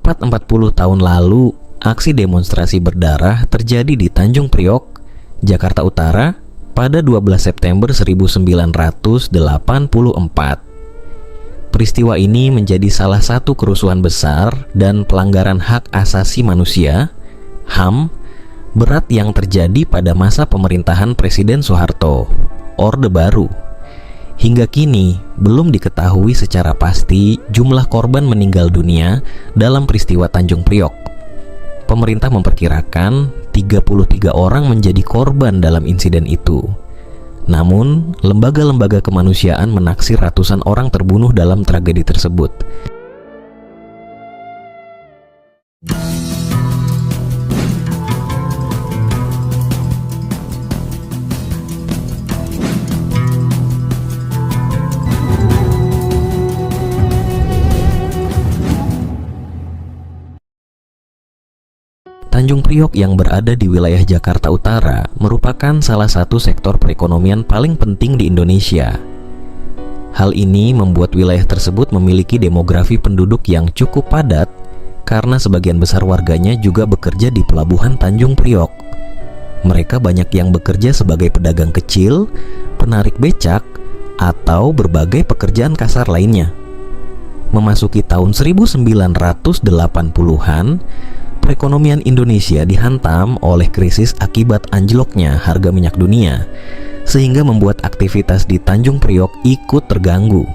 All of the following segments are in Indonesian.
Tepat 40 tahun lalu, aksi demonstrasi berdarah terjadi di Tanjung Priok, Jakarta Utara pada 12 September 1984. Peristiwa ini menjadi salah satu kerusuhan besar dan pelanggaran hak asasi manusia (HAM) berat yang terjadi pada masa pemerintahan Presiden Soeharto, Orde Baru. Hingga kini belum diketahui secara pasti jumlah korban meninggal dunia dalam peristiwa Tanjung Priok. Pemerintah memperkirakan 33 orang menjadi korban dalam insiden itu. Namun, lembaga-lembaga kemanusiaan menaksir ratusan orang terbunuh dalam tragedi tersebut. Tanjung Priok yang berada di wilayah Jakarta Utara merupakan salah satu sektor perekonomian paling penting di Indonesia. Hal ini membuat wilayah tersebut memiliki demografi penduduk yang cukup padat karena sebagian besar warganya juga bekerja di pelabuhan Tanjung Priok. Mereka banyak yang bekerja sebagai pedagang kecil, penarik becak, atau berbagai pekerjaan kasar lainnya. Memasuki tahun 1980-an, perekonomian Indonesia dihantam oleh krisis akibat anjloknya harga minyak dunia, sehingga membuat aktivitas di Tanjung Priok ikut terganggu.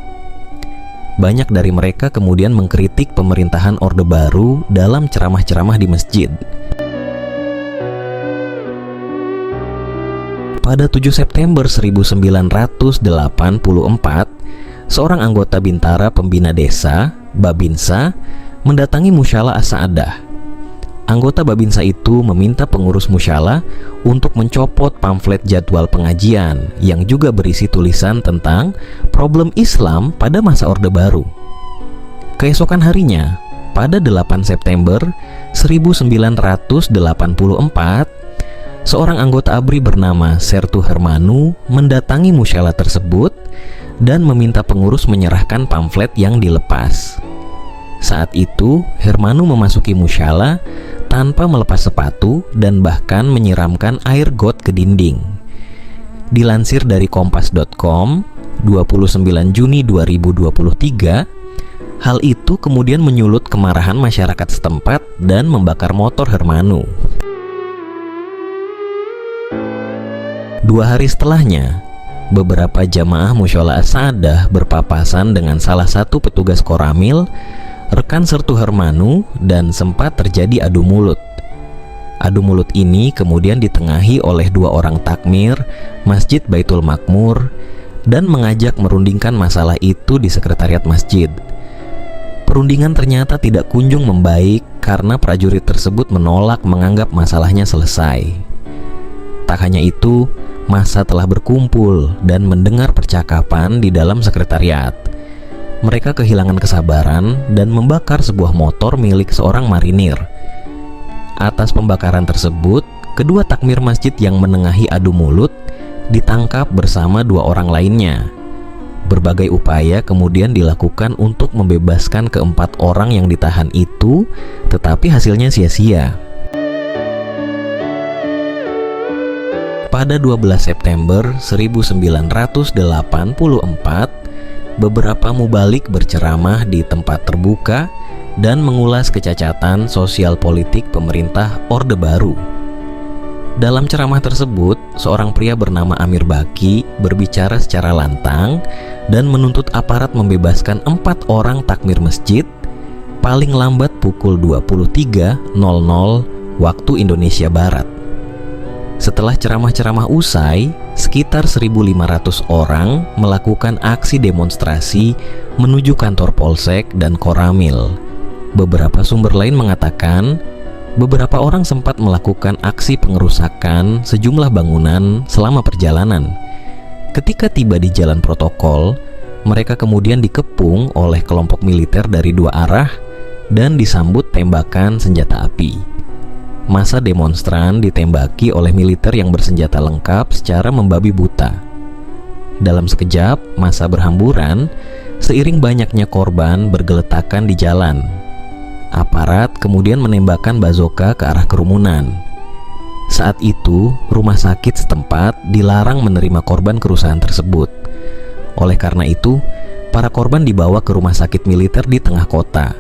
Banyak dari mereka kemudian mengkritik pemerintahan Orde Baru dalam ceramah-ceramah di masjid. Pada 7 September 1984, seorang anggota Bintara Pembina Desa, Babinsa, mendatangi Musyalah As-Saadah. Anggota Babinsa itu meminta pengurus Musyalah untuk mencopot pamflet jadwal pengajian yang juga berisi tulisan tentang problem Islam pada masa Orde Baru. Keesokan harinya, pada 8 September 1984, seorang anggota ABRI bernama Sertu Hermanu mendatangi Musyalah tersebut dan meminta pengurus menyerahkan pamflet yang dilepas. Saat itu, Hermanu memasuki Musyalah tanpa melepas sepatu dan bahkan menyiramkan air got ke dinding. Dilansir dari kompas.com, 29 Juni 2023, hal itu kemudian menyulut kemarahan masyarakat setempat dan membakar motor Hermanu. 2 hari setelahnya, beberapa jamaah Musyalah As-Saadah berpapasan dengan salah satu petugas Koramil, rekan Sertu Hermanu, dan sempat terjadi adu mulut. Adu mulut ini kemudian ditengahi oleh 2 orang takmir Masjid Baitul Makmur dan mengajak merundingkan masalah itu di sekretariat masjid. Perundingan ternyata tidak kunjung membaik karena prajurit tersebut menolak menganggap masalahnya selesai. Tak hanya itu, massa telah berkumpul dan mendengar percakapan di dalam sekretariat. Mereka kehilangan kesabaran dan membakar sebuah motor milik seorang marinir. Atas pembakaran tersebut, kedua takmir masjid yang menengahi adu mulut ditangkap bersama 2 orang lainnya. Berbagai upaya kemudian dilakukan untuk membebaskan ke-4 orang yang ditahan itu, tetapi hasilnya sia-sia. Pada 12 September 1984, beberapa mubalik berceramah di tempat terbuka dan mengulas kecacatan sosial politik pemerintah Orde Baru. Dalam ceramah tersebut, seorang pria bernama Amir Baki berbicara secara lantang dan menuntut aparat membebaskan 4 orang takmir masjid paling lambat pukul 23.00 waktu Indonesia Barat. Setelah ceramah-ceramah usai, sekitar 1.500 orang melakukan aksi demonstrasi menuju kantor Polsek dan Koramil. Beberapa sumber lain mengatakan, beberapa orang sempat melakukan aksi pengerusakan sejumlah bangunan selama perjalanan. Ketika tiba di jalan protokol, mereka kemudian dikepung oleh kelompok militer dari 2 arah dan disambut tembakan senjata api. Massa demonstran ditembaki oleh militer yang bersenjata lengkap secara membabi buta. Dalam sekejap, massa berhamburan, seiring banyaknya korban bergeletakan di jalan. Aparat kemudian menembakkan bazooka ke arah kerumunan. Saat itu, rumah sakit setempat dilarang menerima korban kerusuhan tersebut. Oleh karena itu, para korban dibawa ke rumah sakit militer di tengah kota.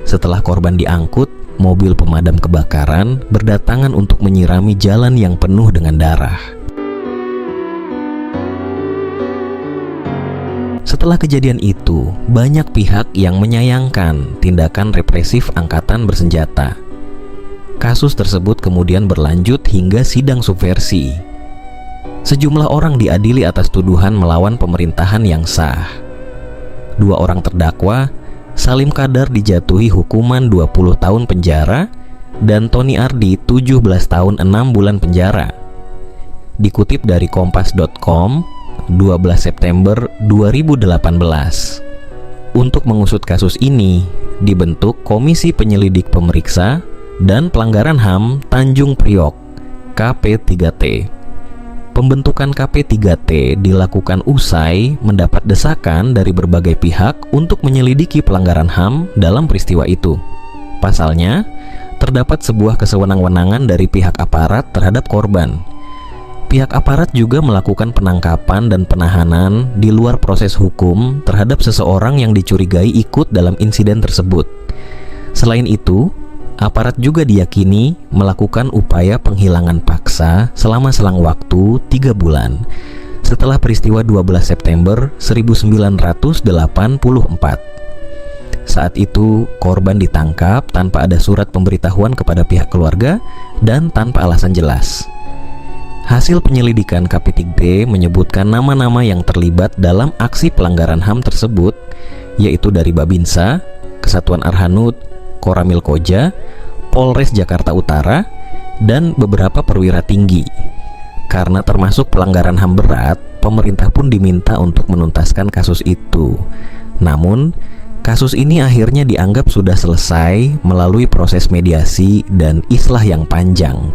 Setelah korban diangkut, mobil pemadam kebakaran berdatangan untuk menyirami jalan yang penuh dengan darah. Setelah kejadian itu, banyak pihak yang menyayangkan tindakan represif angkatan bersenjata. Kasus tersebut kemudian berlanjut hingga sidang subversi. Sejumlah orang diadili atas tuduhan melawan pemerintahan yang sah. 2 orang terdakwa, Salim Qadar dijatuhi hukuman 20 tahun penjara dan Tony Ardi 17 tahun 6 bulan penjara. Dikutip dari kompas.com, 12 September 2018. Untuk mengusut kasus ini, dibentuk Komisi Penyelidik Pemeriksa dan Pelanggaran HAM Tanjung Priok (KP3T). Pembentukan KP3T dilakukan usai mendapat desakan dari berbagai pihak untuk menyelidiki pelanggaran HAM dalam peristiwa itu. Pasalnya, terdapat sebuah kesewenang-wenangan dari pihak aparat terhadap korban. Pihak aparat juga melakukan penangkapan dan penahanan di luar proses hukum terhadap seseorang yang dicurigai ikut dalam insiden tersebut. Selain itu, aparat juga diyakini melakukan upaya penghilangan paksa selama selang waktu 3 bulan setelah peristiwa 12 September 1984. Saat itu, korban ditangkap tanpa ada surat pemberitahuan kepada pihak keluarga dan tanpa alasan jelas. Hasil penyelidikan KP3T menyebutkan nama-nama yang terlibat dalam aksi pelanggaran HAM tersebut, yaitu dari Babinsa, Kesatuan Arhanud, Koramil Koja, Polres Jakarta Utara, dan beberapa perwira tinggi. Karena termasuk pelanggaran HAM berat, pemerintah pun diminta untuk menuntaskan kasus itu. Namun, kasus ini akhirnya dianggap sudah selesai melalui proses mediasi dan islah yang panjang.